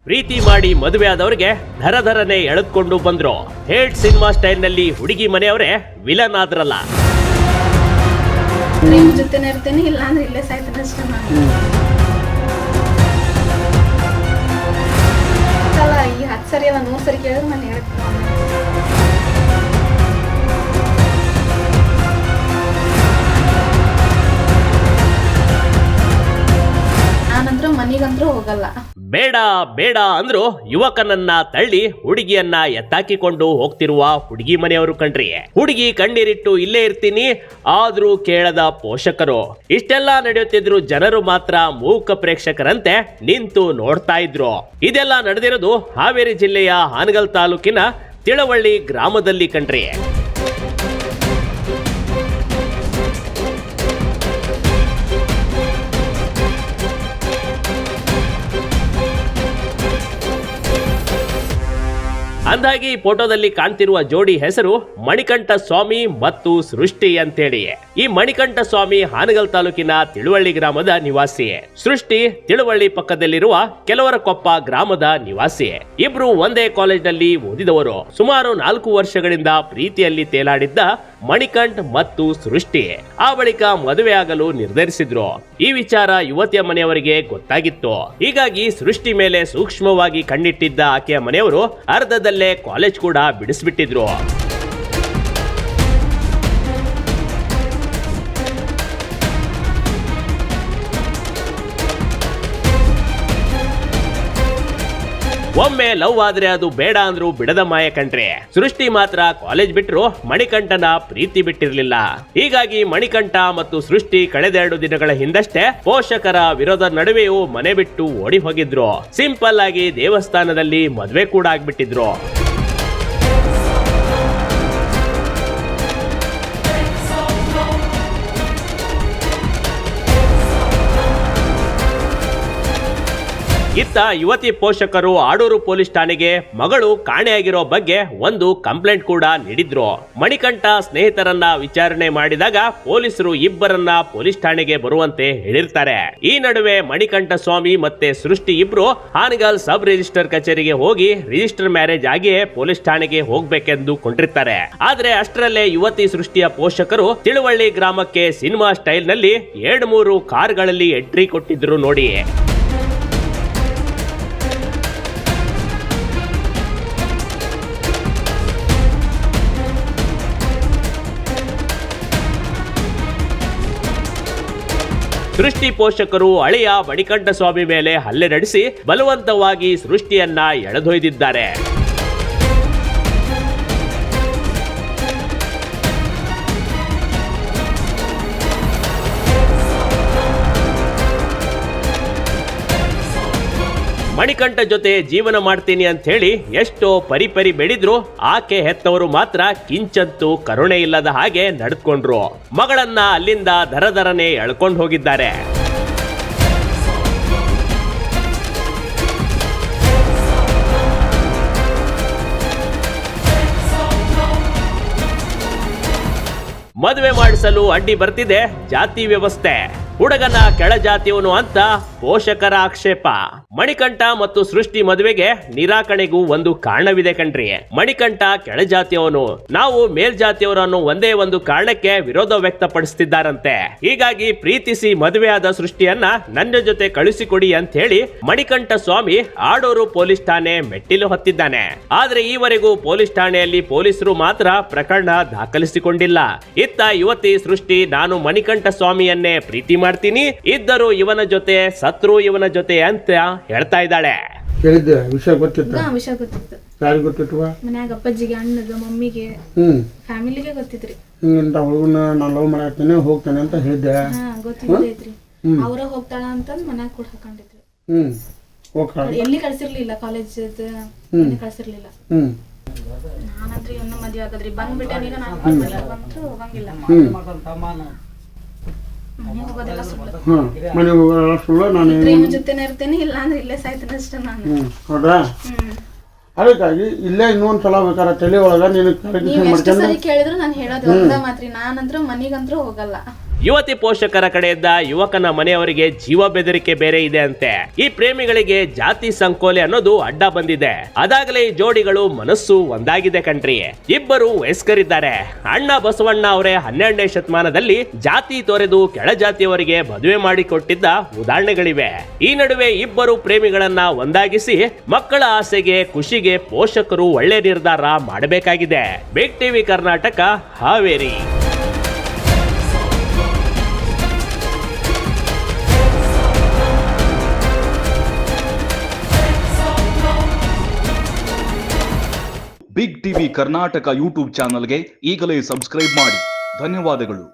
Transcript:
ಪ್ರೀತಿ ಮಾಡಿ ಮದುವೆ ಆದವರಿಗೆ ಧರಧರನೆ ಎಳೆದುಕೊಂಡು ಬಂದ್ರು. ಹೇಟ್ ಸಿನಿಮಾ ಸ್ಟೈಲ್ ನಲ್ಲಿ ಹುಡುಗಿ ಮನೆಯವರೇ ವಿಲನ್ ಆದ್ರಲ್ಲ. ನಿಮ್ ಜೊತೆನೇ ಇರ್ತೇನೆ, ಇಲ್ಲ ಅಂದ್ರೆ ಇಲ್ಲೇ ಸಾಯ್ತೇನೆ ಅಷ್ಟೇ. ಈ 10 ಸರಿ ಅಲ್ಲ 100 ಸರಿ ಕೇಳಿದ್ರು ನಾನು ಹೇಳ್ತೀನಿ. ನಾನಂದ್ರೂ ಮನಿಗಂದ್ರೂ ಹೋಗಲ್ಲ. ಬೇಡ ಬೇಡ ಅಂದ್ರು ಯುವಕನನ್ನ ತಳ್ಳಿ ಹುಡುಗಿಯನ್ನ ಎತ್ತಾಕಿಕೊಂಡು ಹೋಗ್ತಿರುವ ಹುಡುಗಿ ಮನೆಯವರು ಕಣ್ರಿ. ಹುಡುಗಿ ಕಣ್ಣೀರಿಟ್ಟು ಇಲ್ಲೇ ಇರ್ತೀನಿ ಆದ್ರೂ ಕೇಳದ ಪೋಷಕರು. ಇಷ್ಟೆಲ್ಲ ನಡೆಯುತ್ತಿದ್ರು ಜನರು ಮಾತ್ರ ಮೂಕ ಪ್ರೇಕ್ಷಕರಂತೆ ನಿಂತು ನೋಡ್ತಾ ಇದ್ರು. ಇದೆಲ್ಲ ನಡೆದಿರೋದು ಹಾವೇರಿ ಜಿಲ್ಲೆಯ ಹಾನಗಲ್ ತಾಲೂಕಿನ ತಿಳವಳ್ಳಿ ಗ್ರಾಮದಲ್ಲಿ ಕಣ್ರಿ. ಅಂದಾಗಿ ಫೋಟೋದಲ್ಲಿ ಕಾಣ್ತಿರುವ ಜೋಡಿ ಹೆಸರು ಮಣಿಕಂಠ ಸ್ವಾಮಿ ಮತ್ತು ಸೃಷ್ಟಿ ಅಂತೇಳಿ. ಈ ಮಣಿಕಂಠ ಸ್ವಾಮಿ ಹಾನಗಲ್ ತಾಲೂಕಿನ ತಿಳುವಳ್ಳಿ ಗ್ರಾಮದ ನಿವಾಸಿ, ಸೃಷ್ಟಿ ತಿಳುವಳ್ಳಿ ಪಕ್ಕದಲ್ಲಿರುವ ಕೆಲವರಕೊಪ್ಪ ಗ್ರಾಮದ ನಿವಾಸಿ. ಇಬ್ರು ಒಂದೇ ಕಾಲೇಜ್ನಲ್ಲಿ ಓದಿದವರು. ಸುಮಾರು 4 ವರ್ಷಗಳಿಂದ ಪ್ರೀತಿಯಲ್ಲಿ ತೇಲಾಡಿದ್ದ ಮಣಿಕಂಠ್ ಮತ್ತು ಸೃಷ್ಟಿ ಆ ಬಳಿಕ ಮದುವೆಯಾಗಲು ನಿರ್ಧರಿಸಿದ್ರು. ಈ ವಿಚಾರ ಯುವತಿಯ ಮನೆಯವರಿಗೆ ಗೊತ್ತಾಗಿತ್ತು. ಹೀಗಾಗಿ ಸೃಷ್ಟಿ ಮೇಲೆ ಸೂಕ್ಷ್ಮವಾಗಿ ಕಣ್ಣಿಟ್ಟಿದ್ದ ಆಕೆಯ ಮನೆಯವರು ಅರ್ಧದಲ್ಲೇ ಕಾಲೇಜ್ ಕೂಡ ಬಿಡಿಸ್ಬಿಟ್ಟಿದ್ರು. ಒಮ್ಮೆ ಲವ್ ಆದ್ರೆ ಅದು ಬೇಡ ಅಂದ್ರು ಬಿಡದ ಮಾಯ ಕಣ್ರಿ. ಸೃಷ್ಟಿ ಮಾತ್ರ ಕಾಲೇಜ್ ಬಿಟ್ರು ಮಣಿಕಂಠನ ಪ್ರೀತಿ ಬಿಟ್ಟಿರ್ಲಿಲ್ಲ. ಹೀಗಾಗಿ ಮಣಿಕಂಠ ಮತ್ತು ಸೃಷ್ಟಿ ಕಳೆದೆರಡು ದಿನಗಳ ಹಿಂದಷ್ಟೇ ಪೋಷಕರ ವಿರೋಧ ನಡುವೆಯೂ ಮನೆ ಬಿಟ್ಟು ಓಡಿ ಹೋಗಿದ್ರು. ಸಿಂಪಲ್ ಆಗಿ ದೇವಸ್ಥಾನದಲ್ಲಿ ಮದ್ವೆ ಕೂಡ ಆಗ್ಬಿಟ್ಟಿದ್ರು. ಇತ್ತ ಯುವತಿ ಪೋಷಕರು ಆಡೂರು ಪೊಲೀಸ್ ಠಾಣೆಗೆ ಮಗಳು ಕಾಣೆಯಾಗಿರೋ ಬಗ್ಗೆ ಒಂದು ಕಂಪ್ಲೇಂಟ್ ಕೂಡ ನೀಡಿದ್ರು. ಮಣಿಕಂಠ ಸ್ನೇಹಿತರನ್ನ ವಿಚಾರಣೆ ಮಾಡಿದಾಗ ಪೊಲೀಸರು ಇಬ್ಬರನ್ನ ಪೊಲೀಸ್ ಠಾಣೆಗೆ ಬರುವಂತೆ ಹೇಳಿರ್ತಾರೆ. ಈ ನಡುವೆ ಮಣಿಕಂಠ ಸ್ವಾಮಿ ಮತ್ತೆ ಸೃಷ್ಟಿ ಇಬ್ರು ಹಾನಗಲ್ ಸಬ್ ರಿಜಿಸ್ಟರ್ ಕಚೇರಿಗೆ ಹೋಗಿ ರಿಜಿಸ್ಟರ್ ಮ್ಯಾರೇಜ್ ಆಗಿಯೇ ಪೊಲೀಸ್ ಠಾಣೆಗೆ ಹೋಗ್ಬೇಕೆಂದು ಕೊಂಡಿರ್ತಾರೆ. ಆದ್ರೆ ಅಷ್ಟರಲ್ಲೇ ಯುವತಿ ಸೃಷ್ಟಿಯ ಪೋಷಕರು ತಿಳುವಳ್ಳಿ ಗ್ರಾಮಕ್ಕೆ ಸಿನಿಮಾ ಸ್ಟೈಲ್ ನಲ್ಲಿ 2-3 ಕಾರ್ಗಳಲ್ಲಿ ಎಂಟ್ರಿ ಕೊಟ್ಟಿದ್ರು ನೋಡಿ. ಸೃಷ್ಟಿ ಪೋಷಕರು ಅಳಿಯ ಮಣಿಕಂಠ ಸ್ವಾಮಿ ಮೇಲೆ ಹಲ್ಲೆ ನಡೆಸಿ ಬಲವಂತವಾಗಿ ಸೃಷ್ಟಿಯನ್ನ ಎಳೆದೊಯ್ದಿದ್ದಾರೆ. ಮಣಿಕಂಠ ಜೊತೆ ಜೀವನ ಮಾಡ್ತೀನಿ ಅಂತ ಹೇಳಿ ಎಷ್ಟೋ ಪರಿಪರಿ ಬೆಳೆದ್ರು ಆಕೆ ಹೆತ್ತವರು ಮಾತ್ರ ಕಿಂಚಂತೂ ಕರುಣೆ ಇಲ್ಲದ ಹಾಗೆ ನಡೆದುಕೊಂಡ್ರು. ಮಗಳನ್ನ ಅಲ್ಲಿಂದ ದರದರನೆ ಎಳ್ಕೊಂಡು ಹೋಗಿದ್ದಾರೆ. ಮದುವೆ ಮಾಡಿಸಲು ಅಡ್ಡಿ ಬರ್ತಿದೆ ಜಾತಿ ವ್ಯವಸ್ಥೆ. ಹುಡುಗನ ಕೆಳ ಜಾತಿಯವನು ಅಂತ ಪೋಷಕರ ಆಕ್ಷೇಪ. ಮಣಿಕಂಠ ಮತ್ತು ಸೃಷ್ಟಿ ಮದುವೆಗೆ ನಿರಾಕರಣೆಗೂ ಒಂದು ಕಾರಣವಿದೆ ಕಣ್ರಿ. ಮಣಿಕಂಠ ಕೆಳ ಜಾತಿಯವನು, ನಾವು ಮೇಲ್ಜಾತಿಯವರು ಅನ್ನೋ ಒಂದೇ ಒಂದು ಕಾರಣಕ್ಕೆ ವಿರೋಧ ವ್ಯಕ್ತಪಡಿಸುತ್ತಿದ್ದಾರಂತೆ. ಹೀಗಾಗಿ ಪ್ರೀತಿಸಿ ಮದುವೆಯಾದ ಸೃಷ್ಟಿಯನ್ನ ನನ್ನ ಜೊತೆ ಕಳಿಸಿಕೊಡಿ ಅಂತ ಹೇಳಿ ಮಣಿಕಂಠ ಸ್ವಾಮಿ ಆಡೂರು ಪೊಲೀಸ್ ಠಾಣೆ ಮೆಟ್ಟಿಲು ಹತ್ತಿದ್ದಾನೆ. ಆದ್ರೆ ಈವರೆಗೂ ಪೊಲೀಸ್ ಠಾಣೆಯಲ್ಲಿ ಪೊಲೀಸರು ಮಾತ್ರ ಪ್ರಕರಣ ದಾಖಲಿಸಿಕೊಂಡಿಲ್ಲ. ಇತ್ತ ಯುವತಿ ಸೃಷ್ಟಿ ನಾನು ಮಣಿಕಂಠ ಸ್ವಾಮಿಯನ್ನೇ ಪ್ರೀತಿ ಮಾಡ್ತೀನಿ, ಇದ್ದರು ಇವನ ಜೊತೆ ಸತ್ರು ಇವನ ಜೊತೆ ಅಂತ ಹೇಳ್ತಾ ಇದ್ದಾಳೆ. ಕೇಳಿದ್ದೆ ವಿಷಯ ಗೊತ್ತಿತ್ತು? ವಿಷಯ ಗೊತ್ತಿತ್ತು. ಯಾರಿಗೆ ಗೊತ್ತಿತ್ತು? ಮನ್ಯಾಗ ಅಪ್ಪಾಜಿಗೆ, ಅಣ್ಣಗ, ಮಮ್ಮಿಗೆ, ಫ್ಯಾಮಿಲಿಗೆ ಗೊತ್ತಿತ್ರಿ. ಹಿಂಗಂತ ಹುಡುಗನ ನಾನು ಲವ್ ಮಾಡಾಕ್ತೇನೆ ಹೋಗ್ತೇನೆ ಅಂತ ಹೇಳಿದ್ದೆ. ಗೊತ್ತಿದ್ದೈತ್ರಿ. ಅವರ ಹೋಗ್ತಾಳ ಅಂತಂದ್ ಮನ್ಯಾಗ ಕೂಡ ಹಾಕೊಂಡಿದ್ರಿ. ಎಲ್ಲಿ ಕಳ್ಸಿರ್ಲಿಲ್ಲ, ಕಾಲೇಜ್ ಕಳ್ಸಿರ್ಲಿಲ್ಲ. ನಾನಂದ್ರೆ ಇನ್ನ ಮದ್ವೆ ಆಗದ್ರಿ ಬಂದ್ಬಿಟ್ಟೆ. ಈಗ ನಾನು ಬಂದ್ರು ಹೋಗಂಗಿಲ್ಲ. ಮನೆ ಹೋಗೋಲ್ಲ ಸುಳ್ಳು. ನಾನು ಪ್ರೇಮ ಜೊತೆನೇ ಇರ್ತೇನೆ, ಇಲ್ಲ ಅಂದ್ರೆ ಇಲ್ಲೇ ಸಾಯ್ತೇನೆ ಅಷ್ಟೇ ನಾನು. ಹೌದಾ? ಅದಕ್ಕಾಗಿ ಇಲ್ಲೇ ಇನ್ನೊಂದ್ಸಲ ಬೇಕಾದ್ರೆ ತಲೆ ಒಳಗ ನೀನು ನೀವು ಎಷ್ಟು ಸರಿ ಕೇಳಿದ್ರು ನಾನು ಹೇಳೋದು ಒಂದ ಮಾತ್ರಿ, ನಾನಂದ್ರೂ ಮನಿಗಂದ್ರೂ ಹೋಗಲ್ಲ. ಯುವತಿ ಪೋಷಕರ ಕಡೆಯಿಂದ ಯುವಕನ ಮನೆಯವರಿಗೆ ಜೀವ ಬೆದರಿಕೆ ಬೇರೆ ಇದೆ ಅಂತೆ. ಈ ಪ್ರೇಮಿಗಳಿಗೆ ಜಾತಿ ಸಂಕೋಲೆ ಅನ್ನೋದು ಅಡ್ಡ ಬಂದಿದೆ. ಅದಾಗಲೇ ಈ ಜೋಡಿಗಳು ಮನಸ್ಸು ಒಂದಾಗಿದೆ ಕಣ್ರಿ. ಇಬ್ಬರು ವಯಸ್ಕರಿದ್ದಾರೆ. ಅಣ್ಣ ಬಸವಣ್ಣ ಅವರೇ 12ನೇ ಶತಮಾನದಲ್ಲಿ ಜಾತಿ ತೊರೆದು ಕೆಳಜಾತಿಯವರಿಗೆ ಮದುವೆ ಮಾಡಿಕೊಟ್ಟಿದ್ದ ಉದಾಹರಣೆಗಳಿವೆ. ಈ ನಡುವೆ ಇಬ್ಬರು ಪ್ರೇಮಿಗಳನ್ನ ಒಂದಾಗಿಸಿ ಮಕ್ಕಳ ಆಸೆಗೆ ಖುಷಿಗೆ ಪೋಷಕರು ಒಳ್ಳೆ ನಿರ್ಧಾರ ಮಾಡಬೇಕಾಗಿದೆ. Big TV Karnataka, Haveri. Big TV Karnataka YouTube ಚಾನಲ್ಗೆ ಈಗಲೇ ಸಬ್ಸ್ಕ್ರೈಬ್ ಮಾಡಿ. ಧನ್ಯವಾದಗಳು.